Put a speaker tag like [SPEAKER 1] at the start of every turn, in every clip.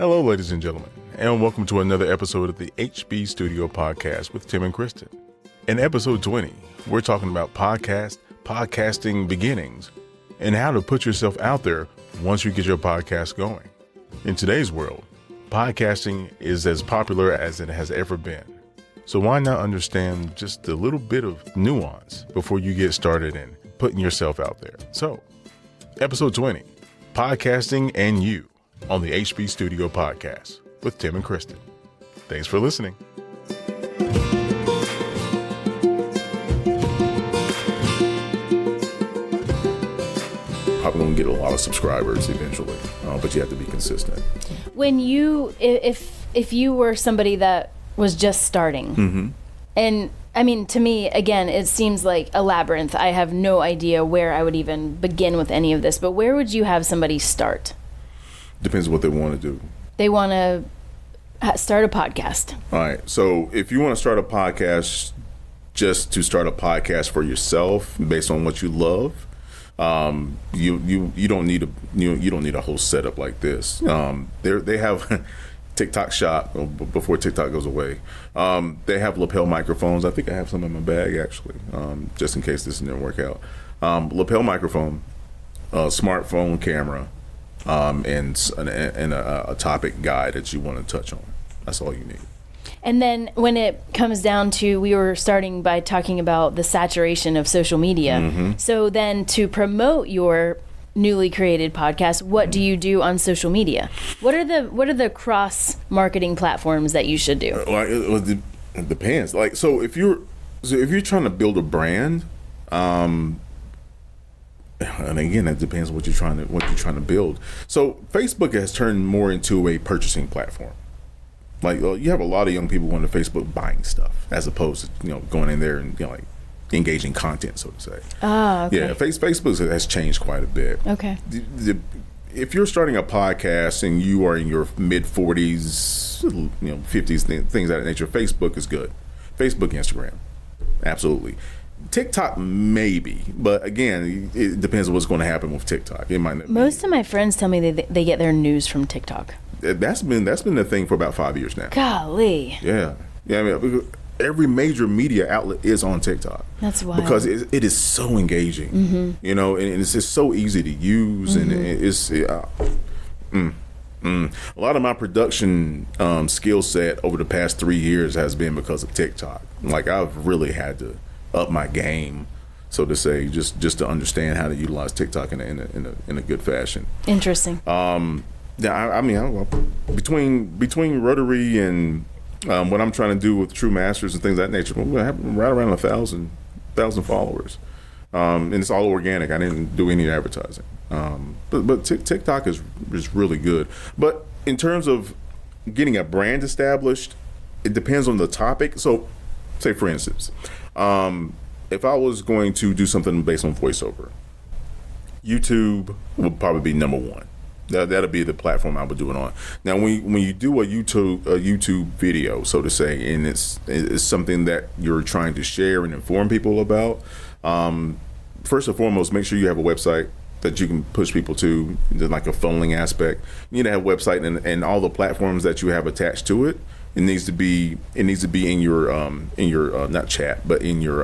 [SPEAKER 1] Hello, ladies and gentlemen, and welcome to another episode of the HB Studio Podcast with Tim and Kristin. In episode 20, we're talking about podcasting beginnings, and how to put yourself out there once you get your podcast going. In today's world, podcasting is as popular as it has ever been. So why not understand just a little bit of nuance before you get started in putting yourself out there? So, episode 20, Podcasting and You, on the HB Studio Podcast with Tim and Kristin. Thanks for listening. Probably going to get a lot of subscribers eventually, but you have to be consistent.
[SPEAKER 2] When you, if you were somebody that was just starting, and I mean, to me, again, it seems like a labyrinth. I have no idea where I would even begin with any of this, but where would you have somebody start?
[SPEAKER 1] Depends on what they want to do.
[SPEAKER 2] They want to start a podcast.
[SPEAKER 1] All right. So if you want to start a podcast, just to start a podcast for yourself based on what you love, you don't need a whole setup like this. They have TikTok Shop before TikTok goes away. They have lapel microphones. I think I have some in my bag actually, just in case this didn't work out. Lapel microphone, smartphone camera. And a topic guide that you want to touch on. That's all you need.
[SPEAKER 2] And then when it comes down to, we were starting by talking about the saturation of social media. So then to promote your newly created podcast, what do you do on social media? What are the cross marketing platforms that you should do?
[SPEAKER 1] It depends. Like, so if you're trying to build a brand, and again, that depends on what you're trying to build. So Facebook has turned more into a purchasing platform. Like, you have a lot of young people going to Facebook buying stuff as opposed to going in there and like engaging content, so to say.
[SPEAKER 2] Okay.
[SPEAKER 1] Yeah, Facebook has changed quite a bit.
[SPEAKER 2] Okay.
[SPEAKER 1] If you're starting a podcast and you are in your mid 40s, 50s, things of that nature, Facebook is good. Facebook, Instagram, absolutely. TikTok maybe, but again, it depends on what's going to happen with TikTok. It might not.
[SPEAKER 2] Most of my friends tell me they get their news from TikTok.
[SPEAKER 1] That's been the thing for about 5 years now.
[SPEAKER 2] Golly.
[SPEAKER 1] Yeah. I mean, every major media outlet is on TikTok. That's why, because it is so engaging, and it's just so easy to use, and it's a lot of my production skill set over the past 3 years has been because of TikTok. Like, I've really had to up my game, so to say, just to understand how to utilize TikTok in a good fashion.
[SPEAKER 2] Interesting.
[SPEAKER 1] I mean, between Rotary and what I'm trying to do with True Masters and things of that nature, we're have right around 1,000 followers, and it's all organic. I didn't do any advertising, but TikTok is really good. But in terms of getting a brand established, it depends on the topic. So, say for instance, if I was going to do something based on voiceover, YouTube would probably be number one. That'll be the platform I would do it on. Now, when you do a YouTube video, so to say, and it's something that you're trying to share and inform people about, first and foremost, make sure you have a website that you can push people to, like a funneling aspect. You need to have a website and all the platforms that you have attached to it. It needs to be in your not chat, but in your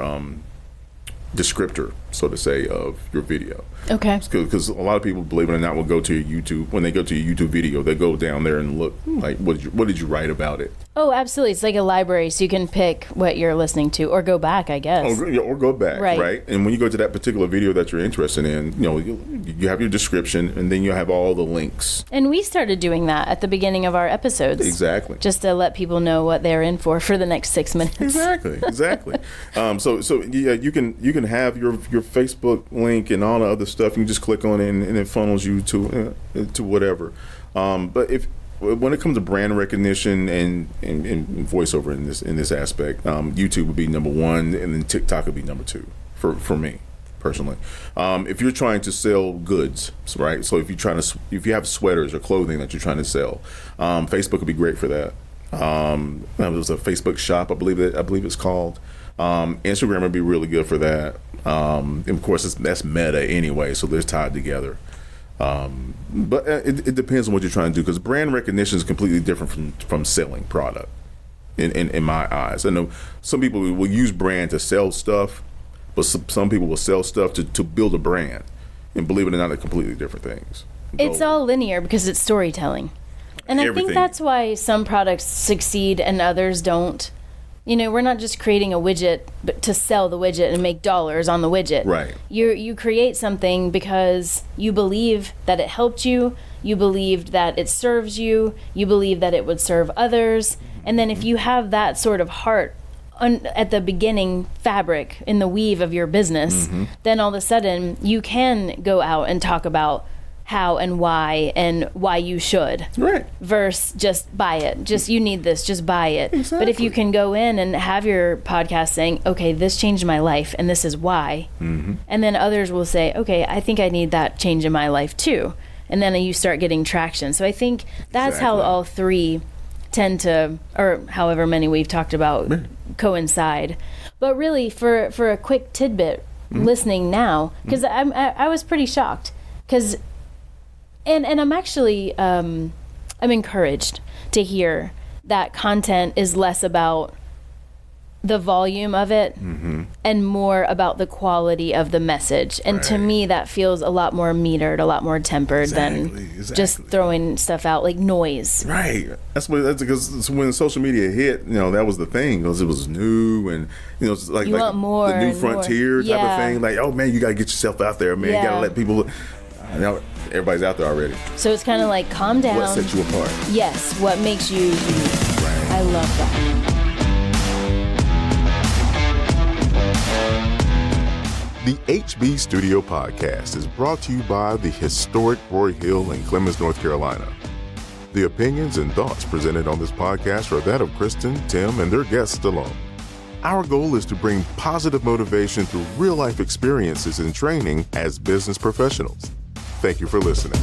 [SPEAKER 1] descriptor, so to say, of your video.
[SPEAKER 2] Okay.
[SPEAKER 1] Because a lot of people, believe it or not, will go to your YouTube. When they go to your YouTube video, they go down there and look, like, what did you write about it?
[SPEAKER 2] Oh, absolutely. It's like a library, so you can pick what you're listening to, or go back, I guess.
[SPEAKER 1] Or go back, right? And when you go to that particular video that you're interested in, you have your description, and then you have all the links.
[SPEAKER 2] And we started doing that at the beginning of our episodes.
[SPEAKER 1] Exactly.
[SPEAKER 2] Just to let people know what they're in for the next 6 minutes.
[SPEAKER 1] Exactly. So yeah, you can have your Facebook link and all the other stuff. You can just click on it, and it funnels you to whatever. But when it comes to brand recognition and voiceover in this aspect, YouTube would be number one, and then TikTok would be number two for me personally. If you're trying to sell goods, right? So if you have sweaters or clothing that you're trying to sell, Facebook would be great for that. There was a Facebook shop, I believe it's called. Instagram would be really good for that. And of course, that's Meta anyway, so they're tied together. But it depends on what you're trying to do, because brand recognition is completely different from selling product. In my eyes, I know some people will use brand to sell stuff, but some people will sell stuff to build a brand. And believe it or not, they're completely different things.
[SPEAKER 2] It's all linear because it's storytelling. And I think that's why some products succeed and others don't. You know, we're not just creating a widget to sell the widget and make dollars on the widget.
[SPEAKER 1] Right.
[SPEAKER 2] You create something because you believe that it helped you, you believed that it serves you, you believe that it would serve others. And then if you have that sort of heart at the beginning fabric in the weave of your business, then all of a sudden you can go out and talk about how and why you should.
[SPEAKER 1] Right.
[SPEAKER 2] Versus just buy it. Just, you need this, just buy it.
[SPEAKER 1] Exactly.
[SPEAKER 2] But if you can go in and have your podcast saying, okay, this changed my life and this is why. And then others will say, okay, I think I need that change in my life too. And then you start getting traction. So I think that's how all three tend to, or however many we've talked about, coincide. But really, for a quick tidbit, listening now, because I was pretty shocked, because and I'm actually I'm encouraged to hear that content is less about the volume of it and more about the quality of the message. And to me, that feels a lot more metered, a lot more tempered than just throwing stuff out like noise.
[SPEAKER 1] Right. That's because when social media hit, that was the thing, because it was new, and it's like
[SPEAKER 2] want more
[SPEAKER 1] the new
[SPEAKER 2] and
[SPEAKER 1] frontier
[SPEAKER 2] more.
[SPEAKER 1] type of thing. Like, oh man, you gotta get yourself out there, man. You gotta let people. Now everybody's out there already.
[SPEAKER 2] So it's kind of like, calm down.
[SPEAKER 1] What sets you apart?
[SPEAKER 2] Yes, what makes you unique.
[SPEAKER 1] Right.
[SPEAKER 2] I love that.
[SPEAKER 1] The HB Studio Podcast is brought to you by the historic Roy Hill in Clemens, North Carolina. The opinions and thoughts presented on this podcast are that of Kristin, Tim, and their guests alone. Our goal is to bring positive motivation through real-life experiences and training as business professionals. Thank you for listening.